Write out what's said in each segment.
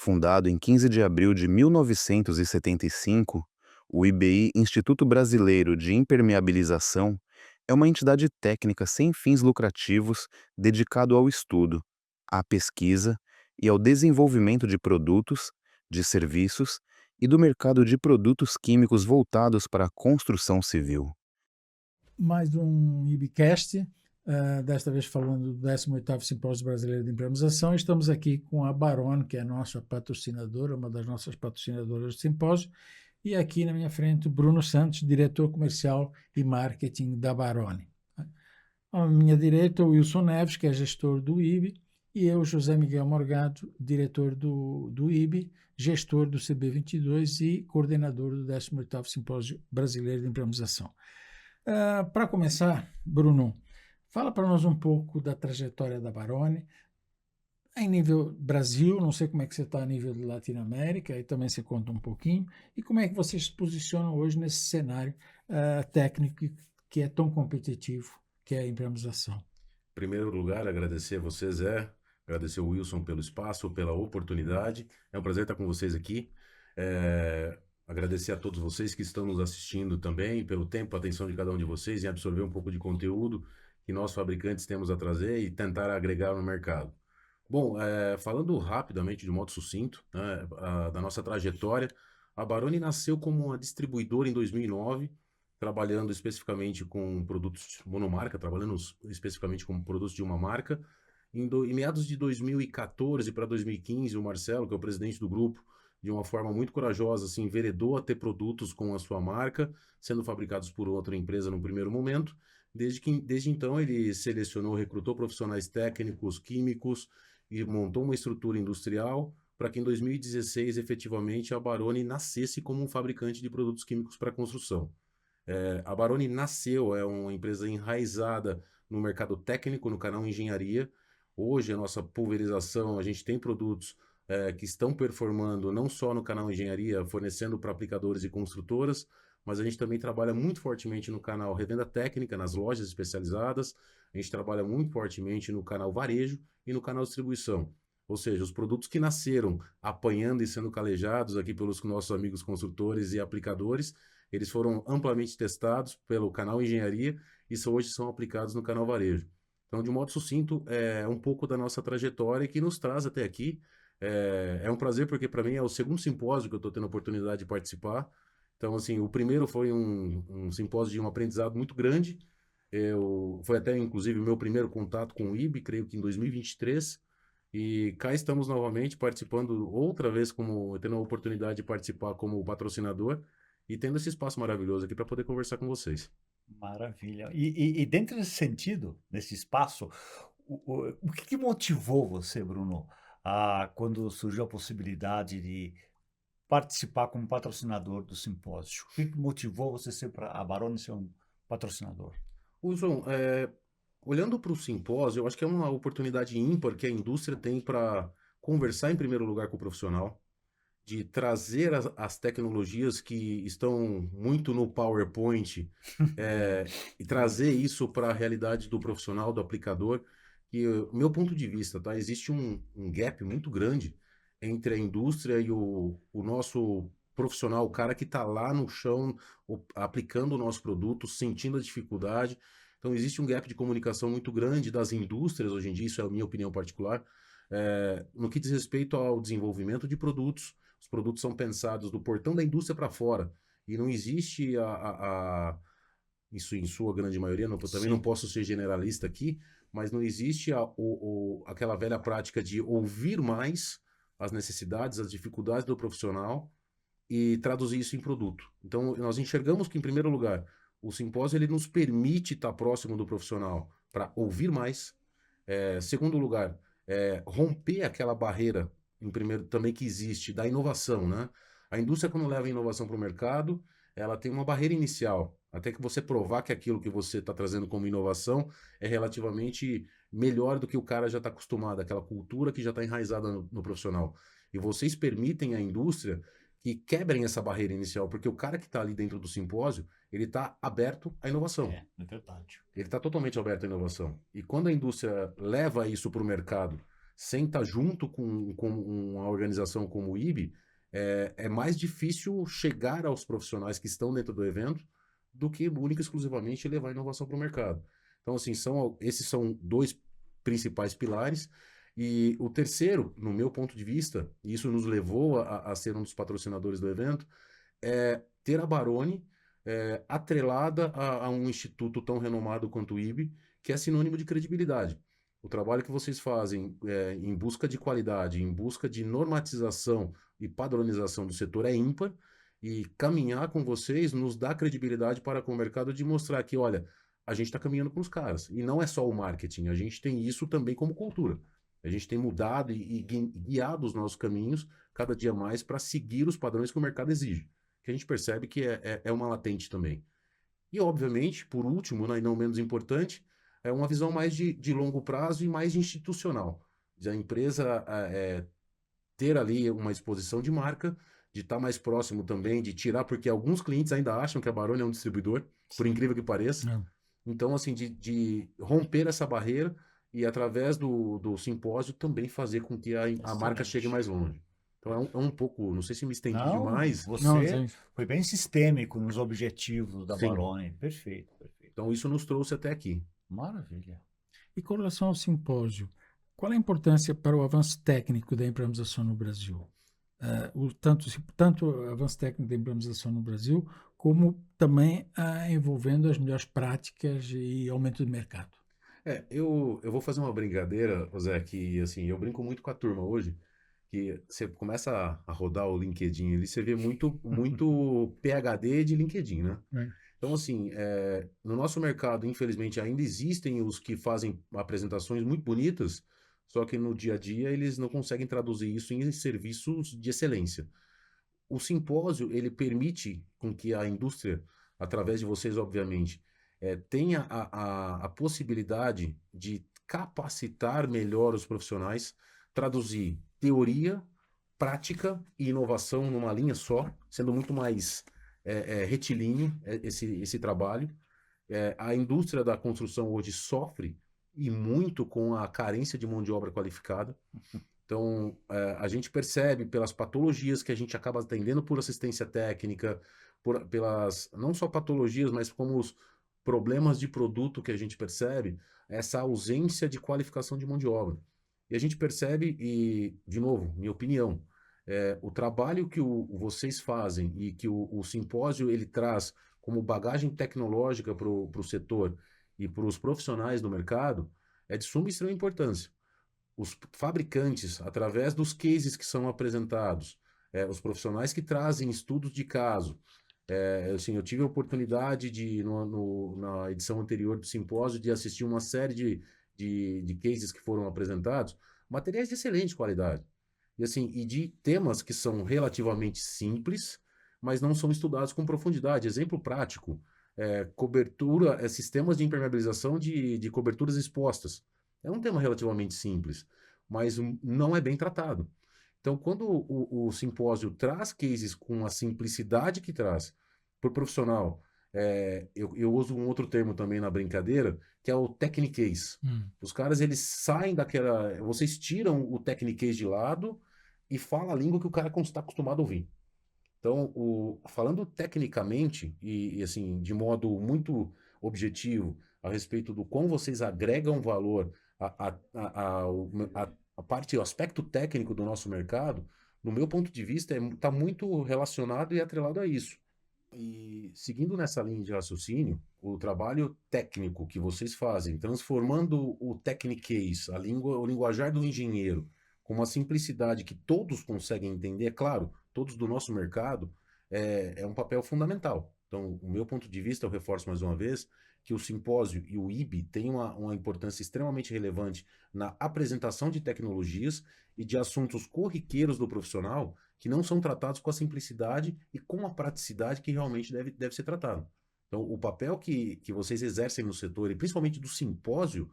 Fundado em 15 de abril de 1975, o IBI, Instituto Brasileiro de Impermeabilização, é uma entidade técnica sem fins lucrativos dedicado ao estudo, à pesquisa e ao desenvolvimento de produtos, de serviços e do mercado de produtos químicos voltados para a construção civil. Mais um IBcast, desta vez falando do 18º Simpósio Brasileiro de Impermeabilização. Estamos aqui com a Barone, que é a nossa patrocinadora, uma das nossas patrocinadoras do simpósio, e aqui na minha frente o Bruno Santos, diretor comercial e marketing da Barone. À minha direita, o Wilson Neves, que é gestor do IBE, e eu, José Miguel Morgado, diretor do IBE, gestor do CB22 e coordenador do 18º Simpósio Brasileiro de Impermeabilização. Para começar, Bruno, fala para nós um pouco da trajetória da Barone, em nível Brasil, não sei como é que você está a nível de Latinoamérica, aí também você conta um pouquinho, e como é que vocês se posicionam hoje nesse cenário técnico que é tão competitivo, que é a impermeabilização. Em primeiro lugar, agradecer a você, Zé, agradecer o Wilson pelo espaço, pela oportunidade. É um prazer estar com vocês aqui. Agradecer a todos vocês que estão nos assistindo também, pelo tempo, a atenção de cada um de vocês em absorver um pouco de conteúdo que nós fabricantes temos a trazer e tentar agregar no mercado. Bom, falando rapidamente, de modo sucinto, né, da nossa trajetória, a Baroni nasceu como uma distribuidora em 2009, trabalhando especificamente com produtos monomarca, trabalhando especificamente com produtos de uma marca. Em meados de 2014 para 2015, o Marcelo, que é o presidente do grupo, de uma forma muito corajosa, se enveredou a ter produtos com a sua marca, sendo fabricados por outra empresa no primeiro momento. Desde então, ele selecionou, recrutou profissionais técnicos, químicos e montou uma estrutura industrial para que em 2016, efetivamente, a Baroni nascesse como um fabricante de produtos químicos para construção. A Baroni nasceu, é uma empresa enraizada no mercado técnico, no canal engenharia. Hoje, a nossa pulverização, a gente tem produtos que estão performando não só no canal engenharia, fornecendo para aplicadores e construtoras, mas a gente também trabalha muito fortemente no canal revenda técnica, nas lojas especializadas. A gente trabalha muito fortemente no canal varejo e no canal distribuição. Ou seja, os produtos que nasceram apanhando e sendo calejados aqui pelos nossos amigos construtores e aplicadores, eles foram amplamente testados pelo canal engenharia e hoje são aplicados no canal varejo. Então, de modo sucinto, é um pouco da nossa trajetória que nos traz até aqui. É um prazer porque para mim é o segundo simpósio que eu estou tendo a oportunidade de participar. Então, assim, o primeiro foi um simpósio de um aprendizado muito grande. Foi até, inclusive, o meu primeiro contato com o IB, creio que em 2023. E cá estamos novamente participando outra vez, tendo a oportunidade de participar como patrocinador e tendo esse espaço maravilhoso aqui para poder conversar com vocês. Maravilha. E dentro desse sentido, nesse espaço, o que motivou você, Bruno, quando surgiu a possibilidade de participar como patrocinador do simpósio? O que motivou você ser a Barone ser um patrocinador? Wilson, olhando para o simpósio, eu acho que é uma oportunidade ímpar que a indústria tem para conversar em primeiro lugar com o profissional, de trazer as tecnologias que estão muito no PowerPoint, e trazer isso para a realidade do profissional, do aplicador. E o meu ponto de vista, tá? Existe um gap muito grande entre a indústria e o nosso profissional, o cara que está lá no chão, aplicando o nosso produto, sentindo a dificuldade. Então, existe um gap de comunicação muito grande das indústrias hoje em dia, isso é a minha opinião particular, no que diz respeito ao desenvolvimento de produtos. Os produtos são pensados do portão da indústria para fora. E não existe isso em sua grande maioria, também não posso ser generalista aqui, mas não existe aquela velha prática de ouvir mais as necessidades, as dificuldades do profissional e traduzir isso em produto. Então, nós enxergamos que, em primeiro lugar, o simpósio ele nos permite estar próximo do profissional para ouvir mais. Segundo lugar, romper aquela barreira, em primeiro, também que existe, da inovação, né? A indústria, quando leva a inovação para o mercado, ela tem uma barreira inicial, até que você provar que aquilo que você está trazendo como inovação é relativamente melhor do que o cara já está acostumado, aquela cultura que já está enraizada no profissional. E vocês permitem à indústria que quebrem essa barreira inicial, porque o cara que está ali dentro do simpósio, ele está aberto à inovação. É verdade. Ele está totalmente aberto à inovação. E quando a indústria leva isso para o mercado, sem estar junto com uma organização como o IB, é mais difícil chegar aos profissionais que estão dentro do evento do que única e exclusivamente levar inovação para o mercado. Então, assim, esses são dois principais pilares. E o terceiro, no meu ponto de vista, e isso nos levou a ser um dos patrocinadores do evento, é ter a Baroni atrelada a um instituto tão renomado quanto o IB, que é sinônimo de credibilidade. O trabalho que vocês fazem em busca de qualidade, em busca de normatização e padronização do setor é ímpar, e caminhar com vocês nos dá credibilidade para com o mercado de mostrar que, olha, a gente está caminhando com os caras. E não é só o marketing, a gente tem isso também como cultura. A gente tem mudado e guiado os nossos caminhos cada dia mais para seguir os padrões que o mercado exige, que a gente percebe que é uma latente também. E, obviamente, por último, né, e não menos importante, é uma visão mais de longo prazo e mais institucional. De a empresa ter ali uma exposição de marca, de estar mais próximo também, de tirar, porque alguns clientes ainda acham que a Baroni é um distribuidor, por incrível que pareça. É. Então, assim, de romper essa barreira e, através do simpósio, também fazer com que a marca chegue mais longe. Então, é um pouco, não sei se me estendi Não, demais. Não, você sim. foi bem sistêmico nos objetivos da Sim. Baroni. Perfeito, perfeito. Então, isso nos trouxe até aqui. Maravilha. E com relação ao simpósio, qual a importância para o avanço técnico da impermeabilização no Brasil? Tanto o avanço técnico da impermeabilização no Brasil, como também envolvendo as melhores práticas e aumento de mercado. Eu vou fazer uma brincadeira, José, que, assim, eu brinco muito com a turma hoje, que você começa a rodar o LinkedIn ali, você vê muito PhD de LinkedIn, né? Então, assim, no nosso mercado, infelizmente, ainda existem os que fazem apresentações muito bonitas, só que no dia a dia eles não conseguem traduzir isso em serviços de excelência. O simpósio, ele permite com que a indústria, através de vocês, obviamente, tenha a possibilidade de capacitar melhor os profissionais, traduzir teoria, prática e inovação numa linha só, sendo muito mais retilíneo esse trabalho. A indústria da construção hoje sofre e muito com a carência de mão de obra qualificada. Então, a gente percebe pelas patologias que a gente acaba atendendo por assistência técnica, pelas não só patologias, mas como os problemas de produto que a gente percebe, essa ausência de qualificação de mão de obra. E a gente percebe, e, de novo, minha opinião, o trabalho que vocês fazem e que o simpósio ele traz como bagagem tecnológica para o setor e para os profissionais do mercado é de suma e extrema importância. Os fabricantes, através dos cases que são apresentados, os profissionais que trazem estudos de caso. Assim, eu tive a oportunidade na edição anterior do simpósio de assistir uma série de cases que foram apresentados, materiais de excelente qualidade. E, assim, e de temas que são relativamente simples, mas não são estudados com profundidade. Exemplo prático, cobertura, sistemas de impermeabilização de coberturas expostas. É um tema relativamente simples, mas não é bem tratado. Então, quando o simpósio traz cases com a simplicidade que traz para o profissional, eu uso um outro termo também na brincadeira, que é o technicase. Os caras, eles saem daquela... Vocês tiram o technicase de lado e falam a língua que o cara está acostumado a ouvir. Então, falando tecnicamente e, assim, de modo muito objetivo a respeito do como vocês agregam valor a parte, o aspecto técnico do nosso mercado, no meu ponto de vista, está muito relacionado e atrelado a isso. E seguindo nessa linha de raciocínio, o trabalho técnico que vocês fazem, transformando o technicase, o linguajar do engenheiro, com uma simplicidade que todos conseguem entender, é claro, todos do nosso mercado, é um papel fundamental. Então, o meu ponto de vista, eu reforço mais uma vez, que o simpósio e o IB têm uma importância extremamente relevante na apresentação de tecnologias e de assuntos corriqueiros do profissional que não são tratados com a simplicidade e com a praticidade que realmente deve ser tratado. Então, o papel que vocês exercem no setor, e principalmente do simpósio,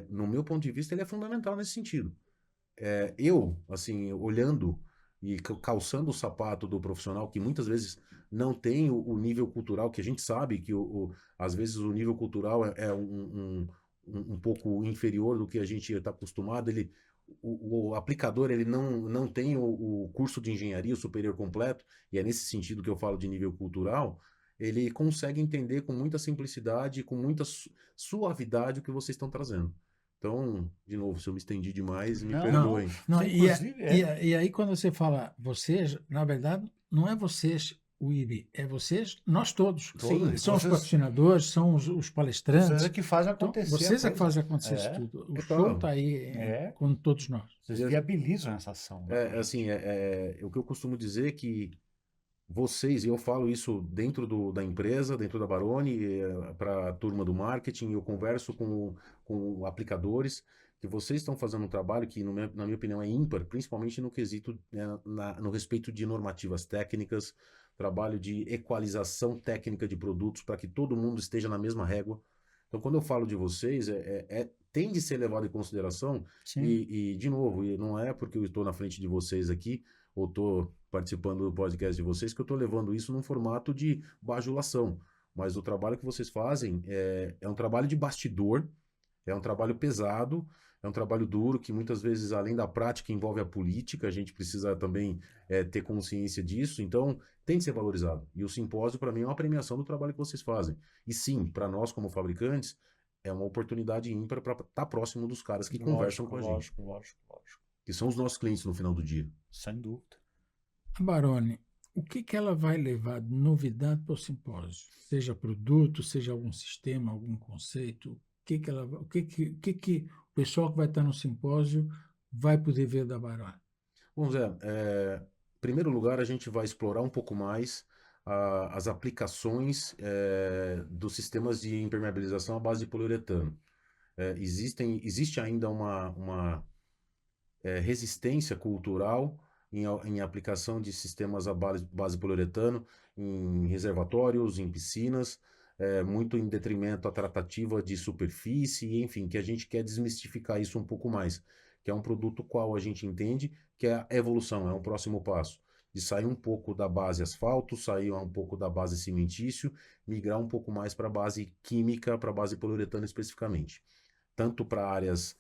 no meu ponto de vista, ele é fundamental nesse sentido. Eu, assim, olhando e calçando o sapato do profissional que muitas vezes não tem o nível cultural, que a gente sabe que às vezes o nível cultural é um pouco inferior do que a gente está acostumado, o aplicador ele não tem o curso de engenharia superior completo, e é nesse sentido que eu falo de nível cultural, ele consegue entender com muita simplicidade, com muita suavidade o que vocês estão trazendo. Então, de novo, se eu me estendi demais, me Não, não. perdoem. Não, Inclusive, e aí quando você fala vocês, na verdade, não é vocês o IB, é vocês, nós todos. Sim, São os vocês patrocinadores, são os é palestrantes. que fazem Então, acontecer a vocês é que coisa. fazem acontecer isso É, tudo. O é show claro. está aí é. com todos nós. Vocês E viabilizam essa ação, né, pra gente. assim, o que eu costumo dizer é que vocês, e eu falo isso dentro da empresa, dentro da Baroni, para a turma do marketing, eu converso com aplicadores, que vocês estão fazendo um trabalho que, na minha opinião, é ímpar, principalmente no quesito, no respeito de normativas técnicas, trabalho de equalização técnica de produtos, para que todo mundo esteja na mesma régua. Então, quando eu falo de vocês, tem de ser levado em consideração, Sim. e, de novo, e não é porque eu estou na frente de vocês aqui, ou estou participando do podcast de vocês, que eu estou levando isso num formato de bajulação. Mas o trabalho que vocês fazem é um trabalho de bastidor, é um trabalho pesado, é um trabalho duro, que muitas vezes, além da prática, envolve a política, a gente precisa também ter consciência disso, então tem de ser valorizado. E o simpósio, para mim, é uma premiação do trabalho que vocês fazem. E sim, para nós, como fabricantes, é uma oportunidade ímpar para estar próximo dos caras que conversam com a gente, Lógico. que são os nossos clientes no final do dia. Sem dúvida. A Baroni, o que ela vai levar de novidade para o simpósio? Seja produto, seja algum sistema, algum conceito? O que o pessoal que vai estar no simpósio vai poder ver da Baroni? Bom, Zé, em primeiro lugar, a gente vai explorar um pouco mais as aplicações dos sistemas de impermeabilização à base de poliuretano. Existe ainda uma resistência cultural em aplicação de sistemas à base de poliuretano em reservatórios, em piscinas, muito em detrimento à tratativa de superfície, enfim, que a gente quer desmistificar isso um pouco mais, que é um produto qual a gente entende que é a evolução, é um próximo passo, de sair um pouco da base asfalto, sair um pouco da base cimentício, migrar um pouco mais para a base química, para a base poliuretano especificamente, tanto para áreas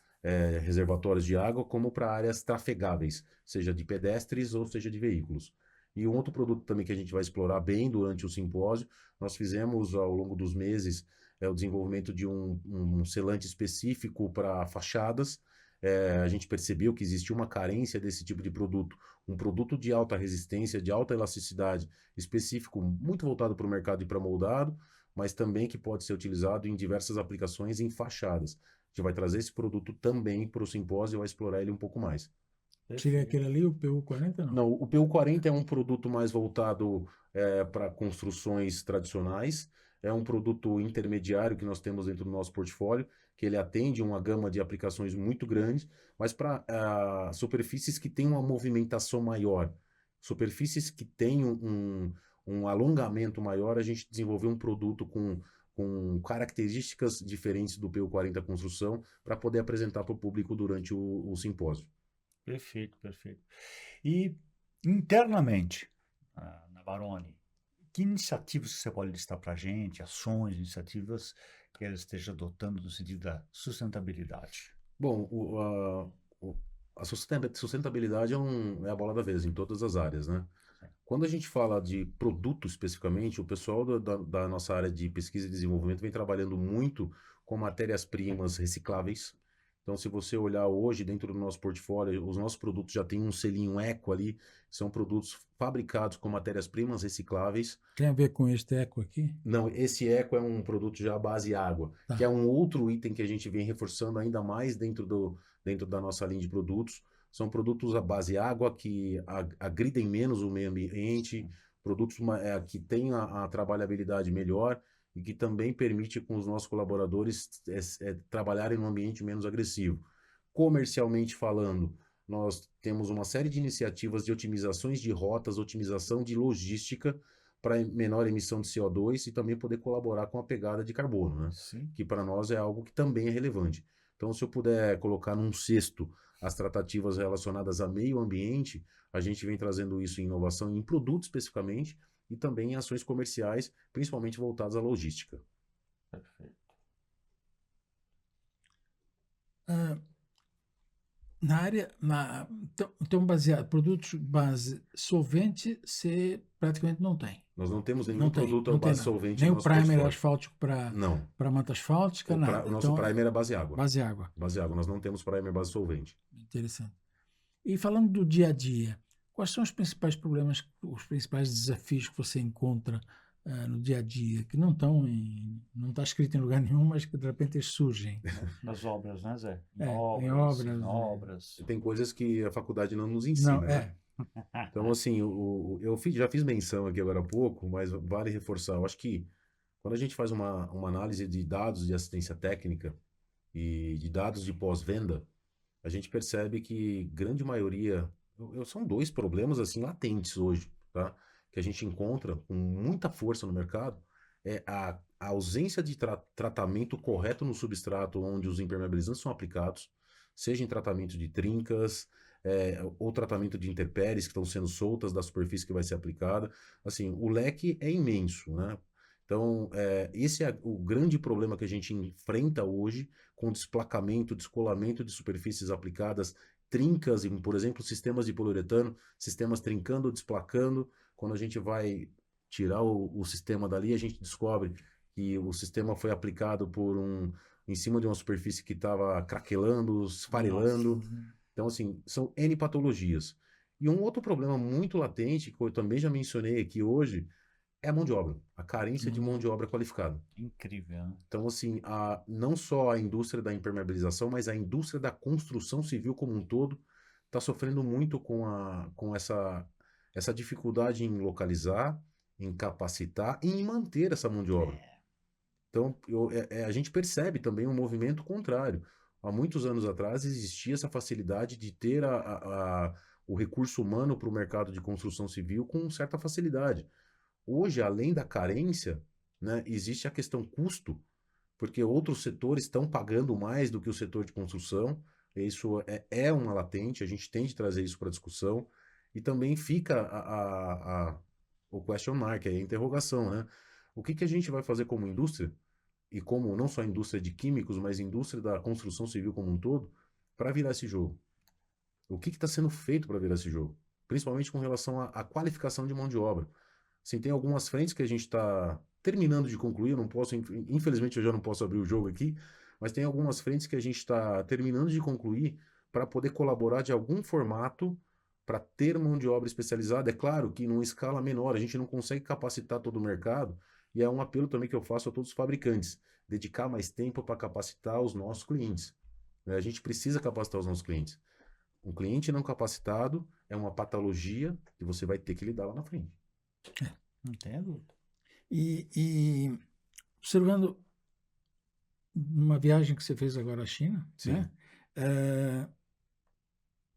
reservatórios de água, como para áreas trafegáveis, seja de pedestres ou seja de veículos. E um outro produto também que a gente vai explorar bem durante o simpósio, nós fizemos ao longo dos meses o desenvolvimento de um selante específico para fachadas. A gente percebeu que existia uma carência desse tipo de produto, um produto de alta resistência, de alta elasticidade, específico, muito voltado para o mercado de pré-moldado, mas também que pode ser utilizado em diversas aplicações em fachadas. A gente vai trazer esse produto também para o simpósio e vai explorar ele um pouco mais. Seria aquele ali, o PU40, não? Não, o PU40 é um produto mais voltado para construções tradicionais, é um produto intermediário que nós temos dentro do nosso portfólio, que ele atende uma gama de aplicações muito grande, mas para superfícies que têm uma movimentação maior, superfícies que têm um alongamento maior, a gente desenvolveu um produto com características diferentes do PU40 Construção para poder apresentar para o público durante o simpósio. Perfeito. E internamente, na Baroni, que iniciativas você pode listar para a gente, ações, iniciativas que ela esteja adotando no sentido da sustentabilidade? Bom, a sustentabilidade é a bola da vez em todas as áreas, né? Quando a gente fala de produto especificamente, o pessoal da nossa área de pesquisa e desenvolvimento vem trabalhando muito com matérias-primas recicláveis. Então, se você olhar hoje dentro do nosso portfólio, os nossos produtos já têm um selinho eco ali, são produtos fabricados com matérias-primas recicláveis. Tem a ver com este eco aqui? Não, esse eco é um produto já à base água, Tá. que é um outro item que a gente vem reforçando ainda mais dentro da nossa linha de produtos. São produtos à base água que agridem menos o meio ambiente, produtos que têm a trabalhabilidade melhor e que também permite com os nossos colaboradores trabalharem num ambiente menos agressivo. Comercialmente falando, nós temos uma série de iniciativas de otimizações de rotas, otimização de logística para menor emissão de CO2 e também poder colaborar com a pegada de carbono, né? Sim. Que para nós é algo que também é relevante. Então, se eu puder colocar num cesto as tratativas relacionadas a meio ambiente, a gente vem trazendo isso em inovação em produtos especificamente e também em ações comerciais, principalmente voltadas à logística. Perfeito. Na área, então baseado, produtos base solvente, você praticamente não tem. Nós não temos nenhum Não tem, produto à não tem base não. solvente Nem no o nosso primer portfólio. asfáltico para Não. manta asfáltica, nada. O nosso Então, primer é base água. base água. Base água. Nós não temos primer base solvente. Interessante. E falando do dia a dia, quais são os principais problemas, os principais desafios que você encontra no dia a dia, que não está escrito em lugar nenhum, mas que de repente eles surgem? Nas obras, né, Zé? Em Em obras, obras. em obras. Tem coisas que a faculdade não nos Não, ensina, né? é. Então, assim, já fiz menção aqui agora há pouco, mas vale reforçar. Eu acho que quando a gente faz uma análise de dados de assistência técnica e de dados de pós-venda, a gente percebe que grande maioria, são dois problemas assim latentes hoje, tá? Que a gente encontra com muita força no mercado, é a ausência de tratamento correto no substrato onde os impermeabilizantes são aplicados, seja em tratamento de trincas, ou tratamento de intempéries que estão sendo soltas da superfície que vai ser aplicada. Assim, o leque é imenso, né? Então, esse é o grande problema que a gente enfrenta hoje com desplacamento, descolamento de superfícies aplicadas, trincas, por exemplo, sistemas de poliuretano, sistemas trincando ou desplacando. Quando a gente vai tirar o sistema dali, a gente descobre que o sistema foi aplicado em cima de uma superfície que estava craquelando, esfarelando. Então, assim, são N patologias. E um outro problema muito latente, que eu também já mencionei aqui hoje, é a mão de obra, a carência de mão de obra qualificada. Incrível, né? Então, assim, não só a indústria da impermeabilização, mas a indústria da construção civil como um todo está sofrendo muito com essa dificuldade em localizar, em capacitar e em manter essa mão de obra. Então, a gente percebe também um movimento contrário. Há muitos anos atrás existia essa facilidade de ter o recurso humano para o mercado de construção civil com certa facilidade. Hoje, além da carência, né, existe a questão custo, porque outros setores estão pagando mais do que o setor de construção. Isso é uma latente, a gente tem de trazer isso para a discussão. E também fica o question mark, a interrogação, né? O que a gente vai fazer como indústria, e como não só a indústria de químicos, mas a indústria da construção civil como um todo, para virar esse jogo? O que está sendo feito para virar esse jogo? Principalmente com relação à qualificação de mão de obra. Assim, tem algumas frentes que a gente está terminando de concluir, eu não posso, infelizmente eu já não posso abrir o jogo aqui, mas tem algumas frentes que a gente está terminando de concluir para poder colaborar de algum formato para ter mão de obra especializada. É claro que numa escala menor, a gente não consegue capacitar todo o mercado, e é um apelo também que eu faço a todos os fabricantes, dedicar mais tempo para capacitar os nossos clientes. A gente precisa capacitar os nossos clientes. Um cliente não capacitado é uma patologia que você vai ter que lidar lá na frente. Não tenho dúvida. E observando uma viagem que você fez agora à China, Sim. né?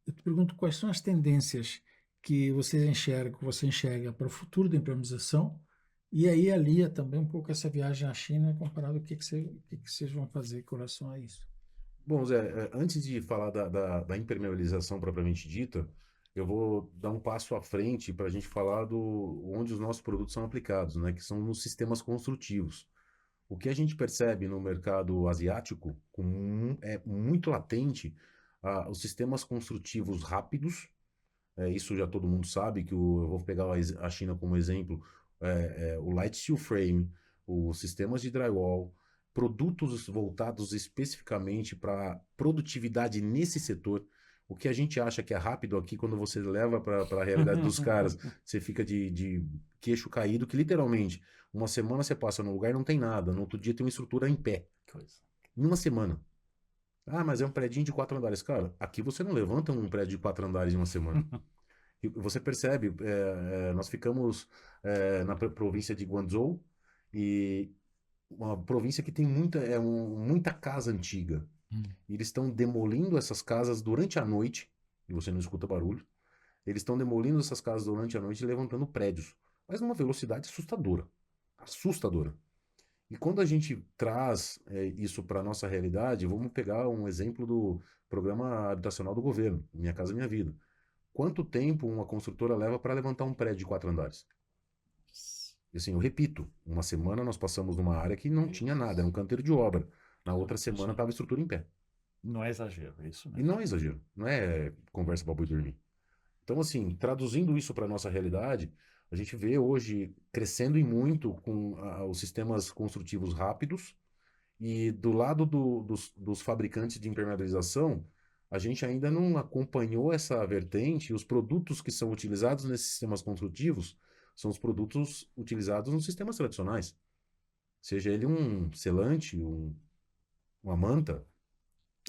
Eu te pergunto quais são as tendências que você enxerga para o futuro da impermeabilização, e aí alia também um pouco essa viagem à China comparado ao que vocês vão fazer com relação a isso. Bom, Zé, antes de falar da impermeabilização propriamente dita, eu vou dar um passo à frente para a gente falar onde os nossos produtos são aplicados, né, que são nos sistemas construtivos. O que a gente percebe no mercado asiático é muito latente os sistemas construtivos rápidos. Isso já todo mundo sabe, eu vou pegar a China como exemplo, o Light Steel Frame, os sistemas de drywall, produtos voltados especificamente para produtividade nesse setor. O que a gente acha que é rápido aqui, quando você leva para a realidade dos caras, você fica de queixo caído, que literalmente, uma semana você passa num lugar e não tem nada, no outro dia tem uma estrutura em pé. Em uma semana. Ah, mas é um prédio de 4 andares. Cara, aqui você não levanta um prédio de 4 andares em uma semana. E você percebe, nós ficamos na província de Guangzhou, e uma província que tem muita casa antiga. E eles estão demolindo essas casas durante a noite, e você não escuta barulho. Eles estão demolindo essas casas durante a noite e levantando prédios, mas numa velocidade assustadora. Assustadora. E quando a gente traz isso para a nossa realidade, vamos pegar um exemplo do programa habitacional do governo, Minha Casa Minha Vida. Quanto tempo uma construtora leva para levantar um prédio de 4 andares? E assim, eu repito, uma semana nós passamos numa área que não tinha nada, era um canteiro de obra. Na outra semana estava a estrutura em pé. Não é exagero, é isso E mesmo. não é exagero, não é conversa para boi dormir. Então, assim, traduzindo isso para a nossa realidade, a gente vê hoje crescendo e muito com os sistemas construtivos rápidos, e do lado dos fabricantes de impermeabilização, a gente ainda não acompanhou essa vertente, e os produtos que são utilizados nesses sistemas construtivos são os produtos utilizados nos sistemas tradicionais. Seja ele um selante, uma manta,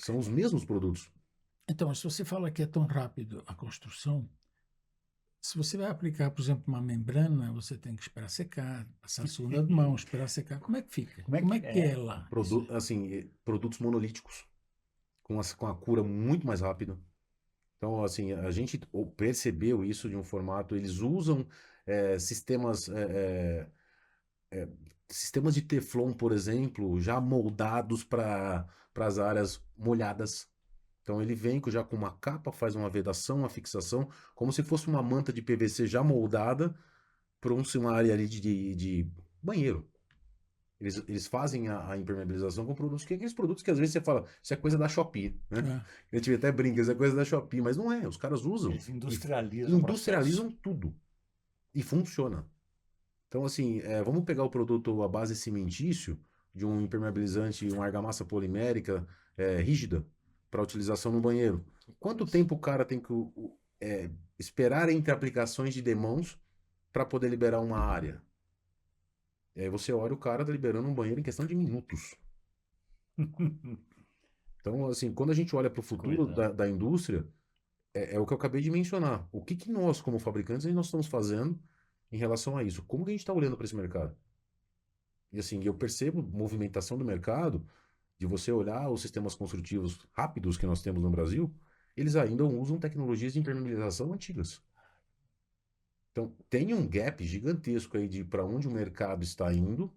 são os mesmos produtos. Então, se você fala que é tão rápido a construção, se você vai aplicar, por exemplo, uma membrana, você tem que esperar secar, passar a segunda mão, esperar secar. Como é que fica? Como é Como é que que é é? lá? Assim, produtos monolíticos, com a cura muito mais rápida. Então, assim, a gente percebeu isso de um formato. Eles usam sistemas, sistemas de Teflon, por exemplo, já moldados para as áreas molhadas. Então, ele vem já com uma capa, faz uma vedação, uma fixação, como se fosse uma manta de PVC já moldada para uma área ali de banheiro. Eles fazem a impermeabilização com produtos, que é aqueles produtos que às vezes você fala, isso é coisa da Shopee, né? É. A gente até brinca, isso é coisa da Shopee, mas não é. Os caras usam Eles e industrializam o industrializam processo. tudo. E funciona. Então, assim, vamos pegar o produto à base cimentício, de um impermeabilizante, uma argamassa polimérica rígida, para utilização no banheiro. Quanto tempo o cara tem que esperar entre aplicações de demãos para poder liberar uma área? E aí você olha o cara tá liberando um banheiro em questão de minutos. Então, assim, quando a gente olha para o futuro Coisa. da indústria, é o que eu acabei de mencionar. O que nós, como fabricantes, nós estamos fazendo em relação a isso? Como que a gente está olhando para esse mercado? E assim, eu percebo movimentação do mercado, de você olhar os sistemas construtivos rápidos que nós temos no Brasil, eles ainda usam tecnologias de impermeabilização antigas. Então, tem um gap gigantesco aí de para onde o mercado está indo,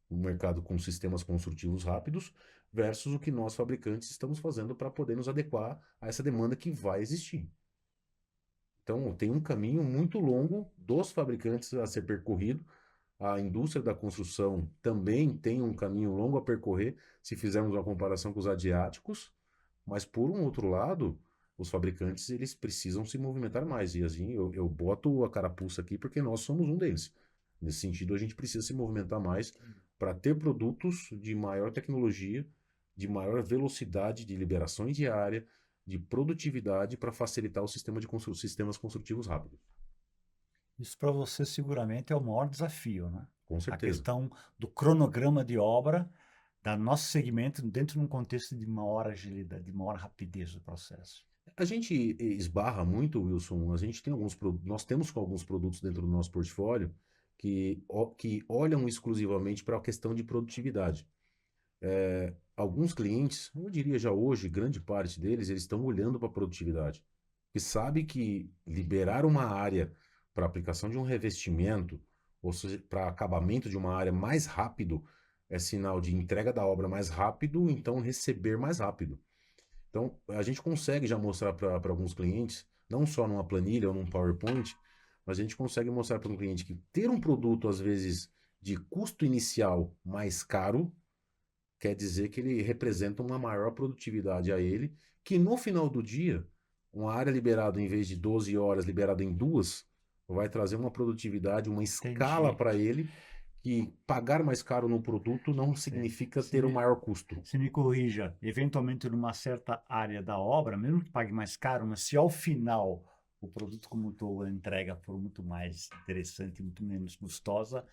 um mercado com sistemas construtivos rápidos, versus o que nós fabricantes estamos fazendo para poder nos adequar a essa demanda que vai existir. Então, tem um caminho muito longo dos fabricantes a ser percorrido. A indústria da construção também tem um caminho longo a percorrer, se fizermos uma comparação com os asiáticos, mas por um outro lado, os fabricantes eles precisam se movimentar mais. E assim, eu boto a carapuça aqui porque nós somos um deles. Nesse sentido, a gente precisa se movimentar mais para ter produtos de maior tecnologia, de maior velocidade de liberação de área, de produtividade para facilitar o sistema de sistemas construtivos rápidos. Isso para você seguramente é o maior desafio, né? Com A certeza. questão do cronograma de obra, da nosso segmento, dentro de um contexto de maior agilidade, de maior rapidez do processo. A gente esbarra muito, Wilson. A gente tem nós temos alguns produtos dentro do nosso portfólio que olham exclusivamente para a questão de produtividade. Alguns clientes, eu diria já hoje, grande parte deles, eles estão olhando para a produtividade. E sabe que liberar uma área para aplicação de um revestimento, ou seja, para acabamento de uma área mais rápido, é sinal de entrega da obra mais rápido, então receber mais rápido. Então, a gente consegue já mostrar para alguns clientes, não só numa planilha ou num PowerPoint, mas a gente consegue mostrar para um cliente que ter um produto, às vezes, de custo inicial mais caro, quer dizer que ele representa uma maior produtividade a ele, que no final do dia, uma área liberada em vez de 12 horas, liberada em 2, vai trazer uma produtividade, uma escala Entendi. para ele, que pagar mais caro no produto não Sim. significa Se ter um me, maior custo. se me corrija, eventualmente numa certa área da obra, mesmo que pague mais caro, mas se ao final o produto como todo, a entrega for muito mais interessante, muito menos custosa,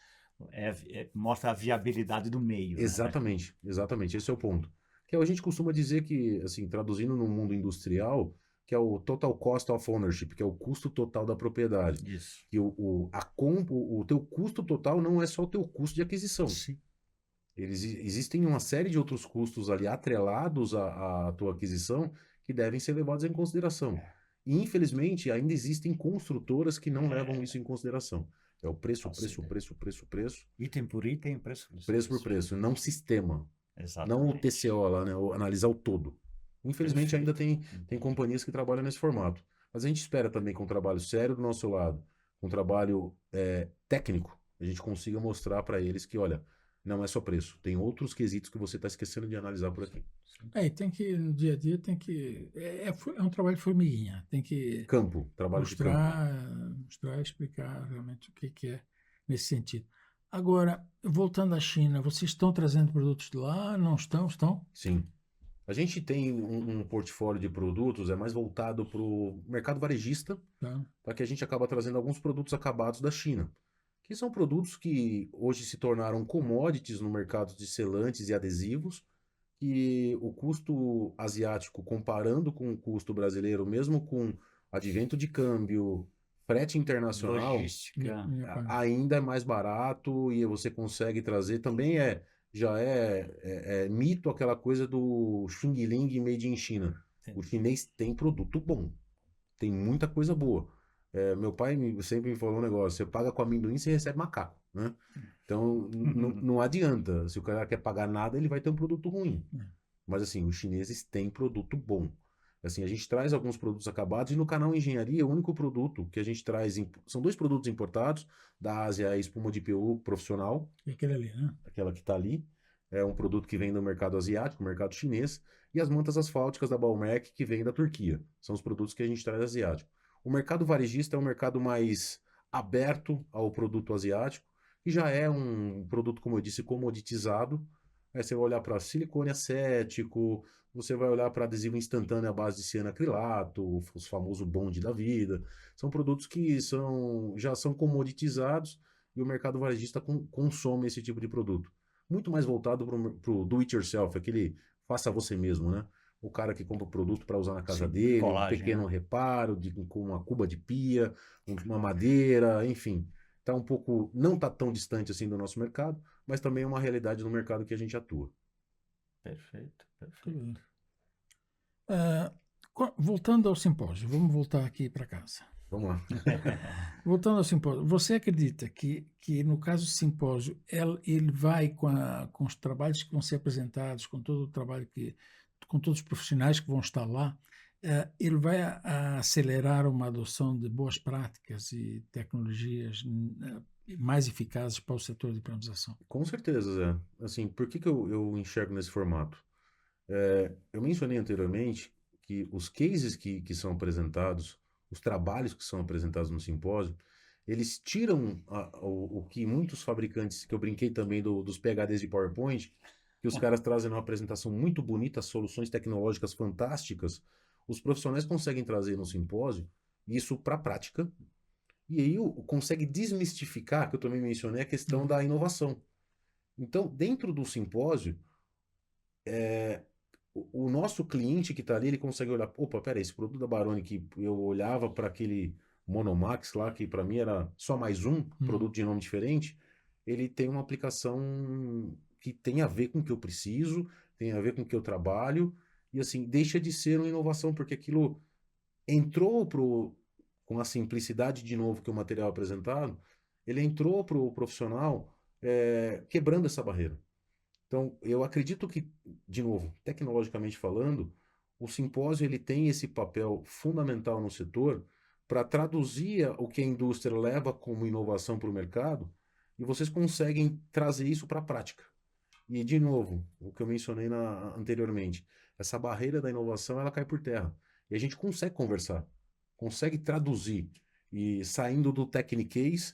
mostra a viabilidade do meio, né? Exatamente, exatamente, esse é o ponto. Que a gente costuma dizer que, assim, traduzindo no mundo industrial, que é o total cost of ownership, que é o custo total da propriedade. Isso. Que o teu custo total não é só o teu custo de aquisição. Sim. Existem uma série de outros custos ali atrelados à tua aquisição que devem ser levados em consideração. E, infelizmente, ainda existem construtoras que não levam isso em consideração. É o preço, Facilita. preço, Item por item, preço por preço por preço, não sistema. Não o Exatamente. TCO lá, né? Analisar o todo. Infelizmente ainda tem companhias que trabalham nesse formato. Mas a gente espera também com um trabalho sério do nosso lado, com um trabalho técnico, a gente consiga mostrar para eles que, olha, não é só preço. Tem outros quesitos que você está esquecendo de analisar por aqui. E tem que, no dia a dia, tem que. É um trabalho de formiguinha. Tem que Campo, trabalho de campo. mostrar e explicar realmente o que é nesse sentido. Agora, voltando à China, vocês estão trazendo produtos de lá? Não estão? Estão? Sim. A gente tem um portfólio de produtos, é mais voltado para o mercado varejista, Tá. para que a gente acaba trazendo alguns produtos acabados da China, que são produtos que hoje se tornaram commodities no mercado de selantes e adesivos, que o custo asiático, comparando com o custo brasileiro, mesmo com advento de câmbio, frete internacional, Logística. ainda é mais barato e você consegue trazer. Também já é mito aquela coisa do Xing Ling made in China. Sim. O chinês tem produto bom, tem muita coisa boa. Meu pai sempre me falou um negócio: você paga com amendoim, você recebe macaco, né? Então não adianta. Se o cara quer pagar nada, ele vai ter um produto ruim. Mas assim, os chineses têm produto bom. Assim, a gente traz alguns produtos acabados e no canal Engenharia, o único produto que a gente traz são 2 produtos importados da Ásia, a espuma de PU profissional, E aquele ali, né? aquela que está ali, é um produto que vem do mercado asiático, mercado chinês, e as mantas asfálticas da Balmec que vem da Turquia. São os produtos que a gente traz asiático. O mercado varejista é um mercado mais aberto ao produto asiático, que já é um produto, como eu disse, comoditizado. Aí você vai olhar para silicone acético, você vai olhar para adesivo instantâneo à base de cianacrilato, os famosos bonde da vida. São produtos que já são comoditizados e o mercado varejista consome esse tipo de produto. Muito mais voltado para o do it yourself, aquele faça você mesmo, né? O cara que compra o produto para usar na casa Sim, dele, um bricolagem, pequeno né? reparo, com uma cuba de pia, uma madeira, enfim. Tá um pouco, não tá tão distante assim do nosso mercado, mas também é uma realidade no mercado que a gente atua. Perfeito, Tudo perfeito. bem. Voltando ao simpósio, vamos voltar aqui para casa. Vamos lá. Voltando ao simpósio, você acredita que no caso do simpósio, ele vai com os trabalhos que vão ser apresentados, com todo o trabalho com todos os profissionais que vão estar lá, ele vai acelerar uma adoção de boas práticas e tecnologias mais eficazes para o setor de implementação? Com certeza, Zé. Assim, por que eu enxergo nesse formato? Eu mencionei anteriormente que os cases que são apresentados, os trabalhos que são apresentados no simpósio, eles tiram o que muitos fabricantes, que eu brinquei também dos PHDs de PowerPoint, que os caras trazem uma apresentação muito bonita, soluções tecnológicas fantásticas, os profissionais conseguem trazer no simpósio isso para a prática, e aí consegue desmistificar, que eu também mencionei, a questão da inovação. Então, dentro do simpósio, o nosso cliente que está ali, ele consegue olhar, opa, peraí, esse produto da Baroni que eu olhava para aquele Monomax lá, que para mim era só mais um produto de nome diferente, ele tem uma aplicação que tem a ver com o que eu preciso, tem a ver com o que eu trabalho, e assim, deixa de ser uma inovação, porque aquilo entrou com a simplicidade de novo que o material é apresentado, ele entrou para o profissional quebrando essa barreira. Então, eu acredito que, de novo, tecnologicamente falando, o simpósio ele tem esse papel fundamental no setor para traduzir o que a indústria leva como inovação para o mercado e vocês conseguem trazer isso para a prática. E, de novo, o que eu mencionei anteriormente, essa barreira da inovação ela cai por terra. E a gente consegue conversar, consegue traduzir e saindo do techniquez,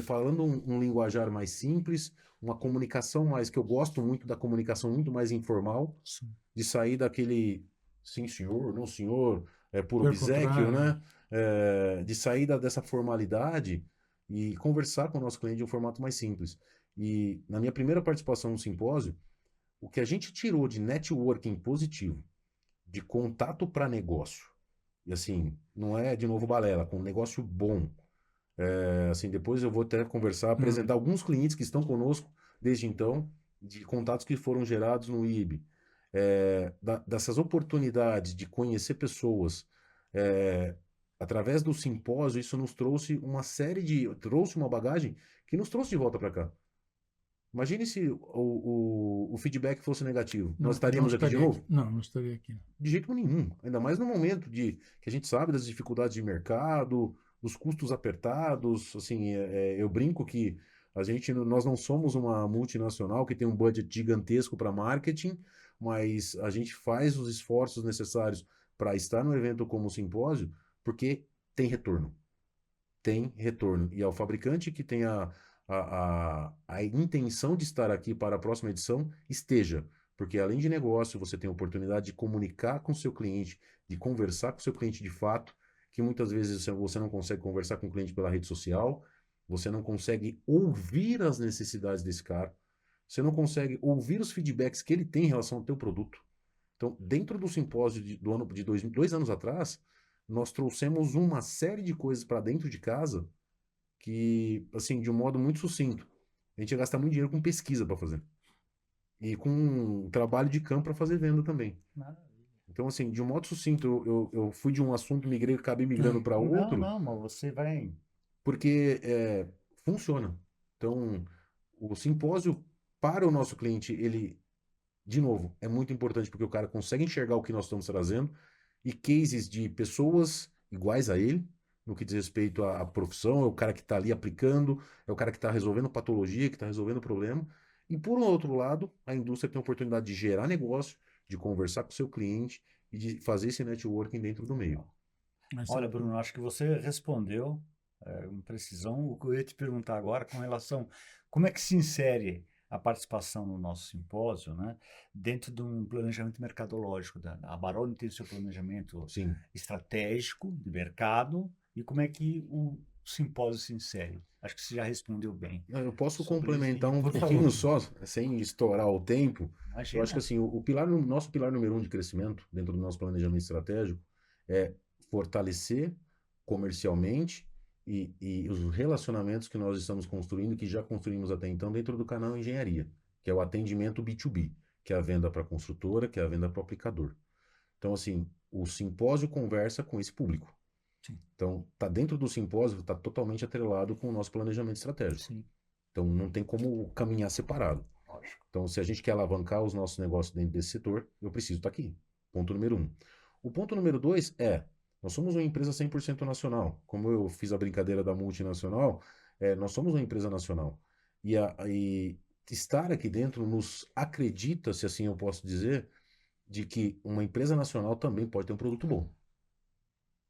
falando um linguajar mais simples, uma comunicação mais, que eu gosto muito da comunicação muito mais informal, Sim. de sair daquele sim senhor, não senhor, por Pelo obséquio, contrário, né? De sair dessa formalidade e conversar com o nosso cliente de um formato mais simples. E na minha primeira participação no simpósio, o que a gente tirou de networking positivo, de contato para negócio, e assim, não é de novo balela, com um negócio bom. Assim, depois eu vou até conversar, apresentar alguns clientes que estão conosco desde então, de contatos que foram gerados no IB, dessas oportunidades de conhecer pessoas, através do simpósio, isso nos trouxe trouxe uma bagagem que nos trouxe de volta para cá. Imagine se o feedback fosse negativo. Nós estaríamos aqui de novo? Não estaria aqui. De jeito nenhum. Ainda mais no momento que a gente sabe das dificuldades de mercado, dos custos apertados. Assim, eu brinco que Nós não somos uma multinacional que tem um budget gigantesco para marketing, mas a gente faz os esforços necessários para estar no evento como o simpósio, porque tem retorno. Tem retorno. E ao fabricante que tem a intenção de estar aqui para a próxima edição, esteja. Porque além de negócio, você tem a oportunidade de comunicar com o seu cliente, de conversar com o seu cliente de fato, que muitas vezes você não consegue conversar com o cliente pela rede social, você não consegue ouvir as necessidades desse cara, você não consegue ouvir os feedbacks que ele tem em relação ao teu produto. Então, dentro do simpósio do ano de 2 anos atrás, nós trouxemos uma série de coisas para dentro de casa que, assim, de um modo muito sucinto, a gente ia gastar muito dinheiro com pesquisa para fazer. E com trabalho de campo para fazer venda também. Então, assim, de um modo sucinto, eu fui de um assunto, migrei, acabei migrando para Não, outro, não, mas você vai. porque funciona. Então, o simpósio para o nosso cliente, ele, de novo, é muito importante porque o cara consegue enxergar o que nós estamos trazendo e cases de pessoas iguais a ele, no que diz respeito à profissão, é o cara que está ali aplicando, é o cara que está resolvendo patologia, que está resolvendo problema. E por um outro lado, a indústria tem a oportunidade de gerar negócio, de conversar com o seu cliente e de fazer esse networking dentro do meio. Mas, Olha, Bruno, acho que você respondeu com precisão o que eu ia te perguntar agora com relação como é que se insere a participação no nosso simpósio, né, dentro de um planejamento mercadológico. A Baroni tem o seu planejamento Sim. estratégico de mercado e como é que o simpósio se insere. Acho que você já respondeu bem. Eu posso Sobre complementar isso. um Por pouquinho favor. só, sem estourar o tempo. Eu acho que Imagina. assim, nosso pilar número 1 de crescimento dentro do nosso planejamento estratégico é fortalecer comercialmente e os relacionamentos que nós estamos construindo, que já construímos até então dentro do canal Engenharia, que é o atendimento B2B, que é a venda para a construtora, que é a venda para o aplicador. Então, assim, o simpósio conversa com esse público. Sim. Então, tá dentro do simpósio, está totalmente atrelado com o nosso planejamento estratégico. Sim, Então, não tem como caminhar separado. lógico. Então, se a gente quer alavancar os nossos negócios dentro desse setor, eu preciso estar aqui. Ponto número 1. O ponto número 2 é, nós somos uma empresa 100% nacional. Como eu fiz a brincadeira da multinacional, nós somos uma empresa nacional. E estar aqui dentro nos acredita, se assim eu posso dizer, de que uma empresa nacional também pode ter um produto bom.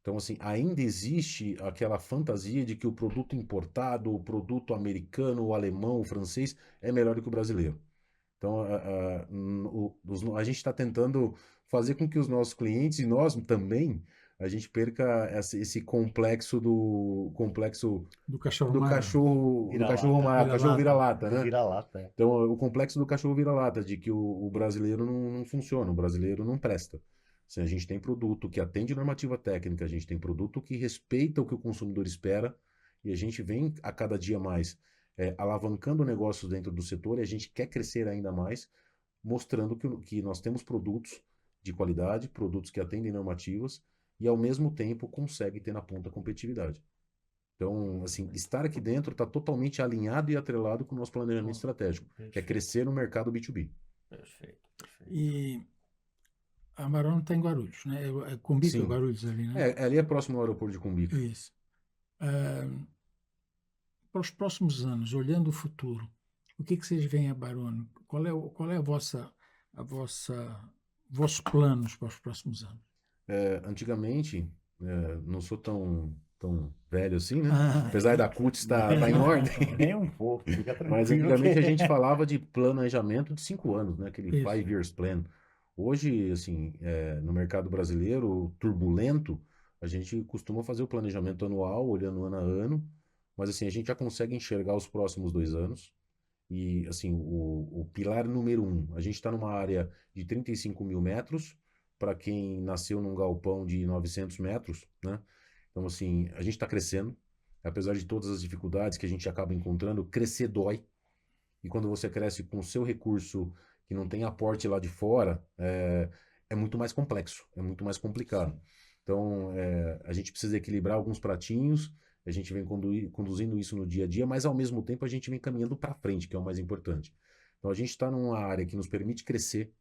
Então, assim, ainda existe aquela fantasia de que o produto importado, o produto americano, o alemão, o francês é melhor do que o brasileiro. Então, a gente está tentando fazer com que os nossos clientes e nós também, a gente perca esse complexo do cachorro do mara. cachorro Vira-lata. vira-lata, né? Vira-lata, é. Então, o complexo do cachorro vira-lata, de que o brasileiro não funciona, o brasileiro não presta. Assim, a gente tem produto que atende normativa técnica, a gente tem produto que respeita o que o consumidor espera, e a gente vem a cada dia mais alavancando negócios dentro do setor, e a gente quer crescer ainda mais, mostrando que nós temos produtos de qualidade, produtos que atendem normativas, e ao mesmo tempo consegue ter na ponta competitividade. Então, assim, estar aqui dentro está totalmente alinhado e atrelado com o nosso planejamento estratégico, que é Perfeito. crescer no mercado B2B. Perfeito, perfeito. E a Baroni está em Guarulhos, né? É Cumbica, Sim. Guarulhos ali, né? Ali é próximo ao aeroporto de Cumbica. Isso. Para os próximos anos, olhando o futuro, o que vocês veem a Baroni? Qual é vossos planos para os próximos anos? Antigamente, não sou tão velho assim, né? Ah, Apesar da CUT estar em ordem. Nem um pouco, fica Mas tranquilo. antigamente a gente falava de planejamento de 5 anos, né? Aquele Isso. 5 years plan. Hoje, assim, no mercado brasileiro turbulento, a gente costuma fazer o planejamento anual, olhando ano a ano, mas assim, a gente já consegue enxergar os próximos 2 anos. E assim, o pilar número 1, a gente está numa área de 35 mil metros, para quem nasceu num galpão de 900 metros, né? Então, assim, a gente está crescendo, apesar de todas as dificuldades que a gente acaba encontrando, crescer dói. E quando você cresce com o seu recurso, que não tem aporte lá de fora, é muito mais complexo, é muito mais complicado. Então, a gente precisa equilibrar alguns pratinhos, a gente vem conduzindo isso no dia a dia, mas ao mesmo tempo a gente vem caminhando para frente, que é o mais importante. Então, a gente está numa área que nos permite crescer,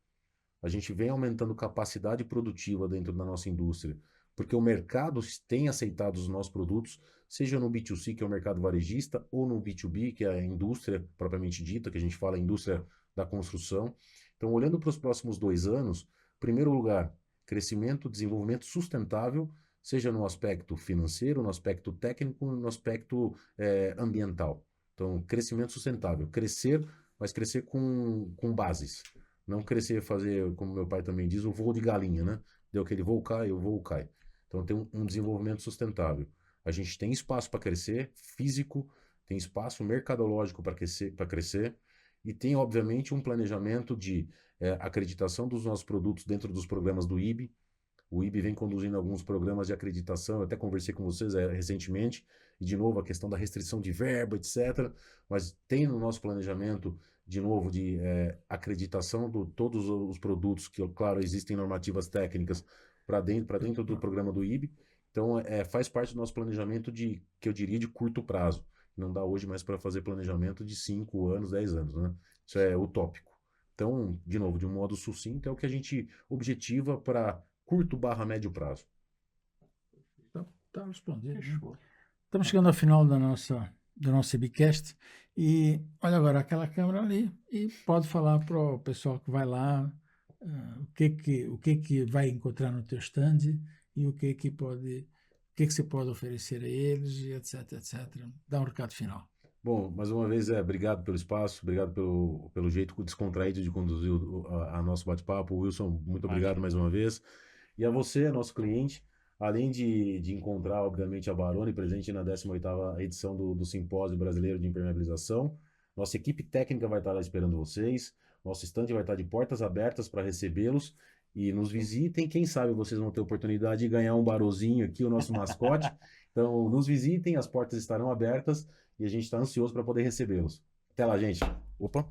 a gente vem aumentando capacidade produtiva dentro da nossa indústria, porque o mercado tem aceitado os nossos produtos, seja no B2C, que é o mercado varejista, ou no B2B, que é a indústria propriamente dita, que a gente fala a indústria da construção. Então, olhando para os próximos 2 anos, em primeiro lugar, crescimento, desenvolvimento sustentável, seja no aspecto financeiro, no aspecto técnico, no aspecto ambiental. Então, crescimento sustentável, crescer, mas crescer com bases. Não crescer, fazer, como meu pai também diz, o voo de galinha, né? Deu aquele voo cai, o voo cai. Então, tem um desenvolvimento sustentável. A gente tem espaço para crescer, físico, tem espaço mercadológico para crescer, e tem, obviamente, um planejamento de acreditação dos nossos produtos dentro dos programas do IB. O IB vem conduzindo alguns programas de acreditação, eu até conversei com vocês recentemente, e de novo a questão da restrição de verba, etc. Mas tem no nosso planejamento, de novo, de acreditação de todos os produtos, que, claro, existem normativas técnicas para dentro do programa do IB. Então, faz parte do nosso planejamento que eu diria, de curto prazo. Não dá hoje mais para fazer planejamento de 5 anos, 10 anos, né? Isso é utópico. Então, de novo, de um modo sucinto, é o que a gente objetiva para curto/médio prazo. Tá respondido. Né? Fechou. Estamos chegando ao final do nosso IBcast e olha agora aquela câmera ali e pode falar para o pessoal que vai lá o que vai encontrar no teu stand e o que você pode oferecer a eles, e etc, etc. Dá um recado final. Bom, mais uma vez, obrigado pelo espaço, obrigado pelo jeito descontraído de conduzir a nosso bate-papo. Wilson, muito obrigado mais uma vez. E a você, nosso cliente, além de encontrar, obviamente, a Barone presente na 18ª edição do Simpósio Brasileiro de Impermeabilização, nossa equipe técnica vai estar lá esperando vocês, nosso estande vai estar de portas abertas para recebê-los, e nos visitem, quem sabe vocês vão ter a oportunidade de ganhar um barozinho aqui, o nosso mascote. Então, nos visitem, as portas estarão abertas, e a gente está ansioso para poder recebê-los. Até lá, gente. Opa!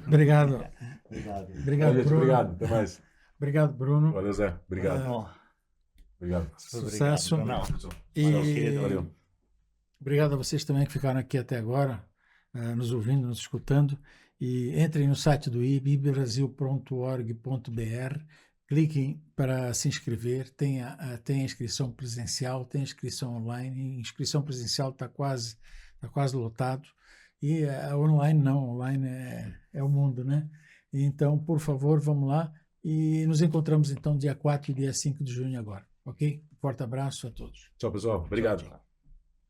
Obrigado. Obrigado. Obrigado, Gente, Bruno. obrigado. Até mais. Obrigado, Bruno. Valeu, Zé. Obrigado. Bruno, Obrigado. Sucesso. Obrigado, Bruno. E Valeu. obrigado a vocês também que ficaram aqui até agora, nos ouvindo, nos escutando. E entrem no site do IB, ibbrasil.org.br, cliquem para se inscrever. Tem a inscrição presencial, tem a inscrição online. A inscrição presencial está quase lotado. E a online não, online é o mundo, né? Então, por favor, vamos lá. E nos encontramos então dia 4 e dia 5 de junho agora, ok? Forte abraço a todos. Tchau, pessoal. Obrigado. Tchau, tchau.